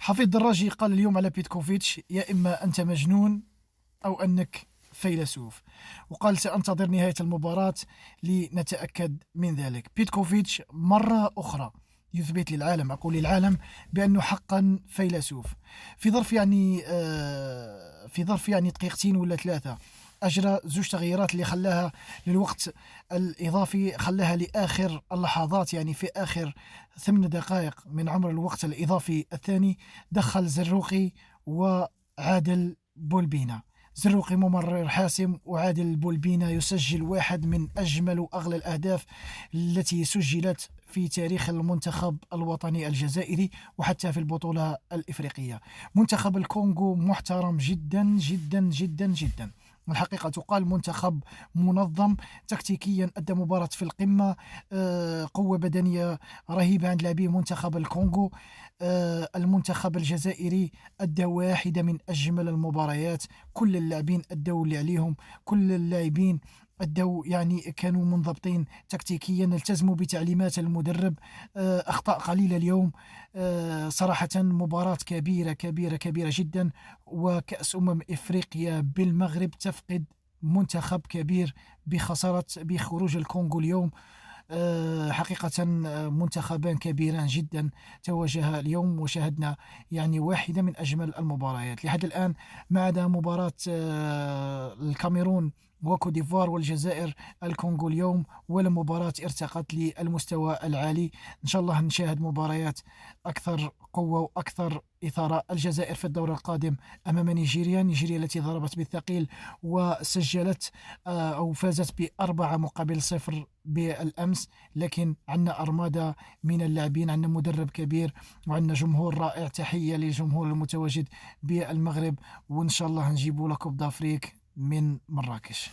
حفيظ دراجي قال اليوم على بيتكوفيتش: يا إما أنت مجنون أو أنك فيلسوف. وقال: سأنتظر نهاية المباراة لنتأكد من ذلك. بيتكوفيتش مرة أخرى يثبت للعالم، أقول للعالم، بأنه حقا فيلسوف. في ظرف يعني دقيقتين ولا ثلاثة أجرى زوج تغييرات اللي خلاها للوقت الإضافي، خلاها لآخر اللحظات، يعني في آخر 8 دقائق من عمر الوقت الإضافي الثاني. دخل زروقي وعادل بولبينا. زروقي ممرر حاسم، وعادل بولبينا يسجل واحد من أجمل وأغلى الأهداف التي سجلت في تاريخ المنتخب الوطني الجزائري وحتى في البطولة الإفريقية. منتخب الكونغو محترم جدا جدا جدا جدا. الحقيقة تقال منتخب منظم تكتيكيا، أدى مباراة في القمة. قوة بدنية رهيبة عند لاعبي منتخب الكونغو. المنتخب الجزائري أدى واحدة من أجمل المباريات. كل اللاعبين أدوا اللي عليهم، كل اللاعبين أدوا، يعني كانوا منضبطين تكتيكيا، التزموا بتعليمات المدرب. أخطاء قليلة اليوم. صراحة مباراة كبيرة كبيرة كبيرة جدا. وكأس إفريقيا بالمغرب تفقد منتخب كبير بخروج الكونغو اليوم. حقيقة منتخبان كبيران جدا تواجها اليوم، وشاهدنا يعني واحدة من أجمل المباريات لحد الآن، ما عدا مباراة الكاميرون وكوت ديفوار والجزائر. الكونغو اليوم ولا مباراة ارتقت للمستوى العالي. إن شاء الله نشاهد مباريات أكثر قوة وأكثر إثارة. الجزائر في الدور القادم أمام نيجيريا التي ضربت بالثقيل وسجلت أو فازت ب4-0 بالأمس. لكن عندنا أرمادة من اللاعبين، عندنا مدرب كبير، وعندنا جمهور رائع. تحية للجمهور المتواجد بالمغرب، وإن شاء الله نجيبوا لكم دافريك من مراكش.